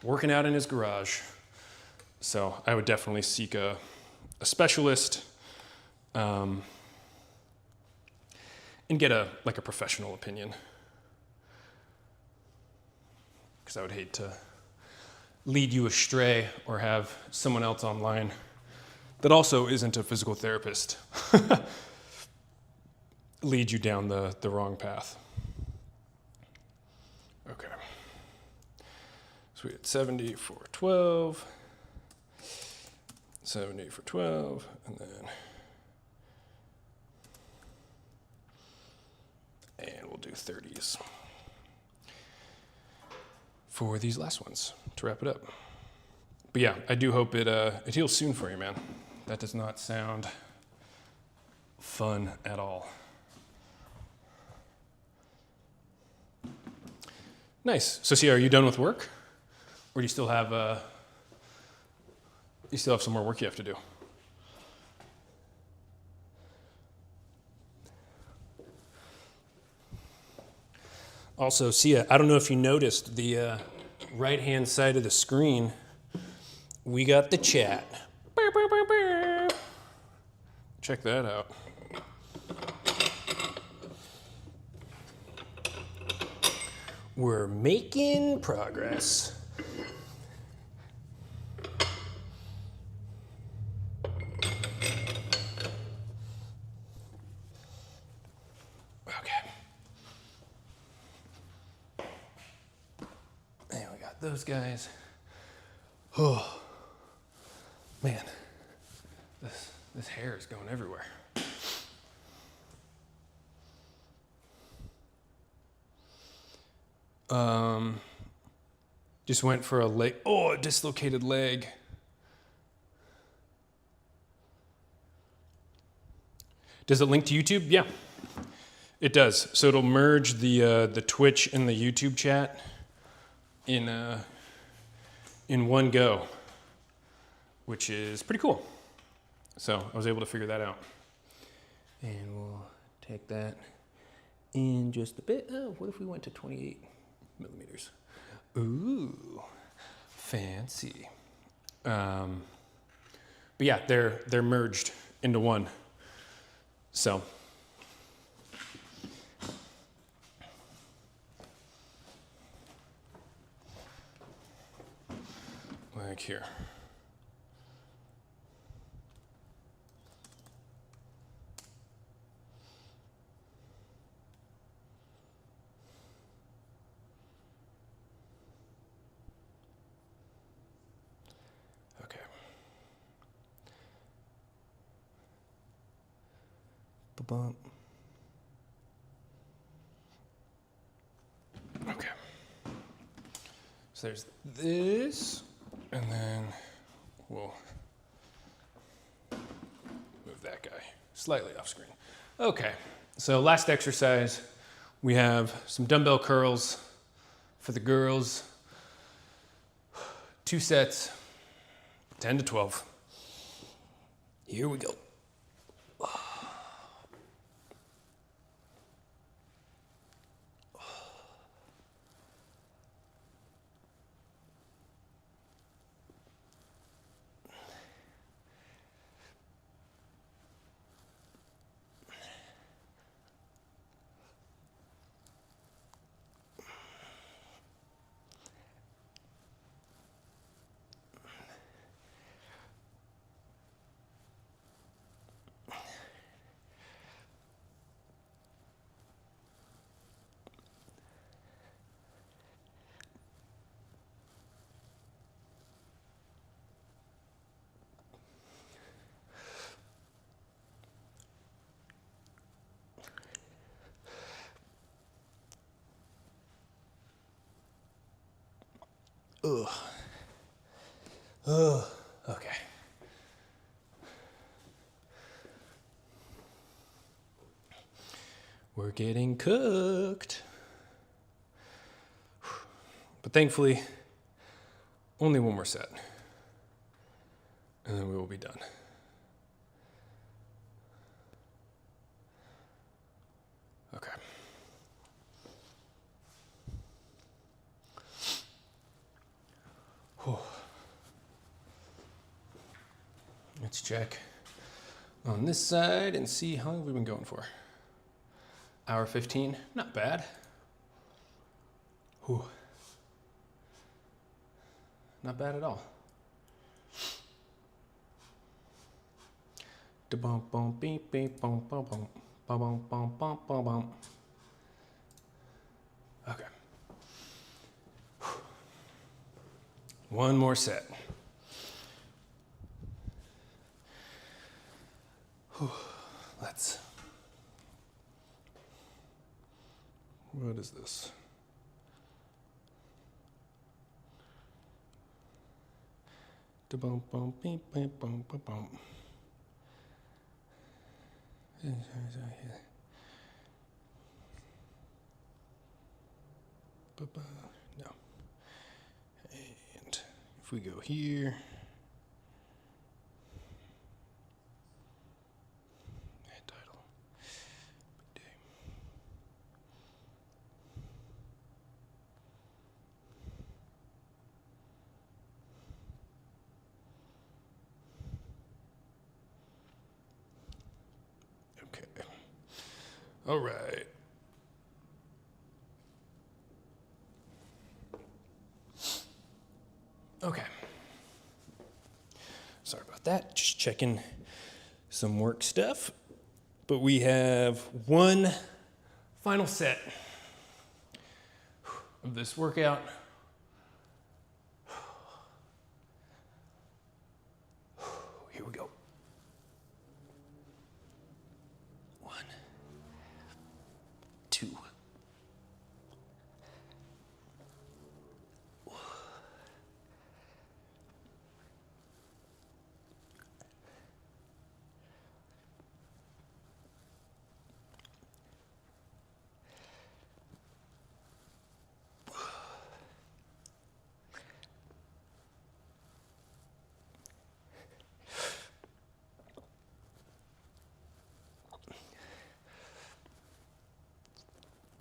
working out in his garage. So I would definitely seek a specialist and get a professional opinion. Because I would hate to lead you astray or have someone else online that also isn't a physical therapist lead you down the wrong path. Okay. So we had 70 for 12, 70 for 12, and we'll do 30s for these last ones to wrap it up. But yeah, I do hope it heals soon for you, man. That does not sound fun at all. Nice. So, Sia, are you done with work, or do you still have some more work you have to do? Also, Sia, I don't know if you noticed the right-hand side of the screen. We got the chat. Check that out. We're making progress. Okay. And we got those guys. Oh, man. This hair is going everywhere. Just went for a leg. Oh, a dislocated leg. Does it link to YouTube? Yeah, it does. So it'll merge the Twitch and the YouTube chat in one go, which is pretty cool. So I was able to figure that out. And we'll take that in just a bit. Oh, what if we went to 28 millimeters? Ooh, fancy. But yeah, they're merged into one. So like here. Bump. Okay. So there's this, and then we'll move that guy slightly off screen. Okay, so last exercise, we have some dumbbell curls for the girls. 2 sets, 10 to 12. Here we go. Ugh. Ugh. Okay. We're getting cooked. But thankfully, only one more set. And then we will be done. Okay. Let's check on this side and see how long we've been going for. Hour 15, not bad. Whew. Not bad at all. Da-bum, bum, beep, beep, bum, bum, bum, bum, bum, bum, bum, bum, bum. Okay. One more set. Let's. What is this? Da-bum, bum, beep, beep, bum, bum, bum. No. And if we go here, title, big day. Okay. All right. Okay. Sorry about that. Just checking some work stuff. But we have one final set of this workout. Here we go. 1, 2.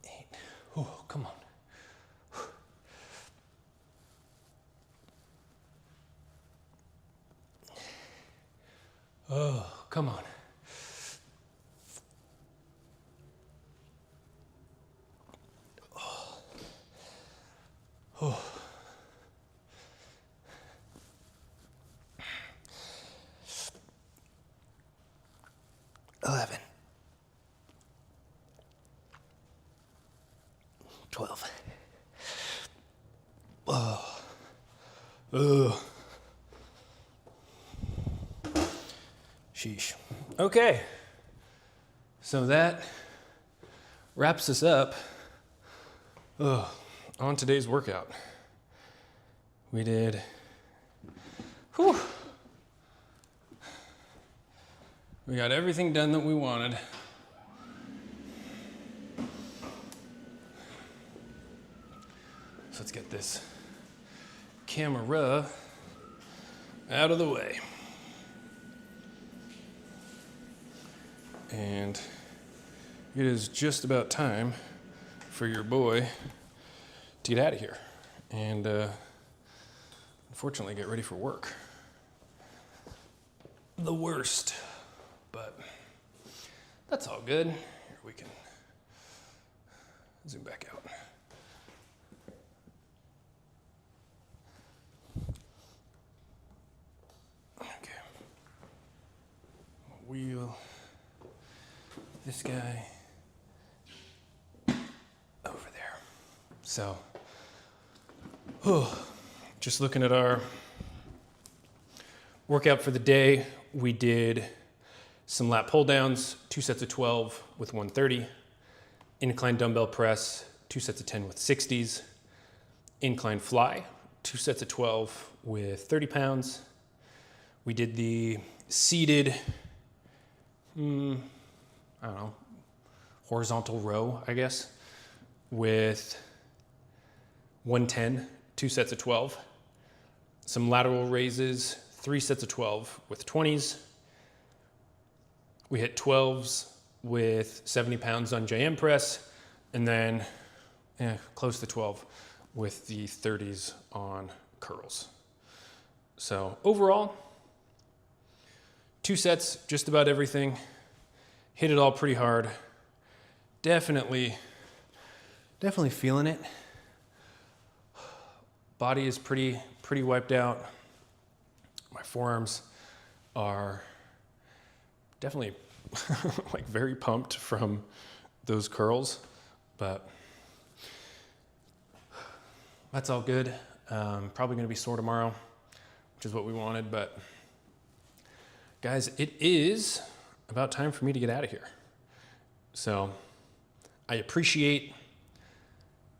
8. Oh, come on. Oh, come on. Oh. 11. 12. Oh. Ugh. Sheesh. Okay. So that wraps us up on today's workout. We did, we got everything done that we wanted. So let's get this camera out of the way. And it is just about time for your boy to get out of here and unfortunately get ready for work. The worst, but that's all good. Here we can zoom back out. Okay. Wheel this guy over there. So, just looking at our workout for the day, we did some lat pull downs, 2 sets of 12 with 130, incline dumbbell press, 2 sets of 10 with 60s, incline fly, 2 sets of 12 with 30 pounds. We did the seated, I don't know, horizontal row, I guess, with 110, 2 sets of 12. Some lateral raises, 3 sets of 12 with 20s. We hit 12s with 70 pounds on JM press, and then close to 12 with the 30s on curls. So overall, 2 sets, just about everything. Hit it all pretty hard. Definitely feeling it. Body is pretty wiped out. My forearms are definitely like very pumped from those curls, but that's all good. Probably gonna be sore tomorrow, which is what we wanted, but guys, it is about time for me to get out of here. So I appreciate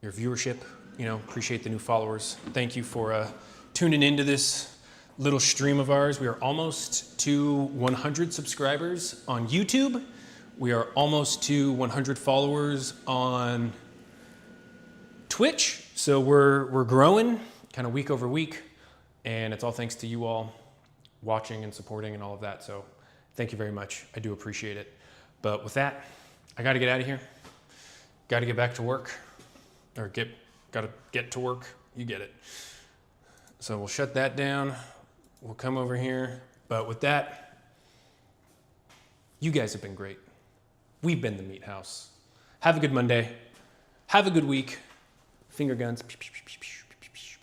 your viewership, appreciate the new followers. Thank you for tuning into this little stream of ours. We are almost to 100 subscribers on YouTube. We are almost to 100 followers on Twitch. So we're growing kind of week over week, and it's all thanks to you all watching and supporting and all of that. So thank you very much. I do appreciate it. But with that, I got to get out of here. Got to get back to work, or got to get to work. You get it. So we'll shut that down. We'll come over here. But with that, you guys have been great. We've been the MeatHaus. Have a good Monday. Have a good week. Finger guns.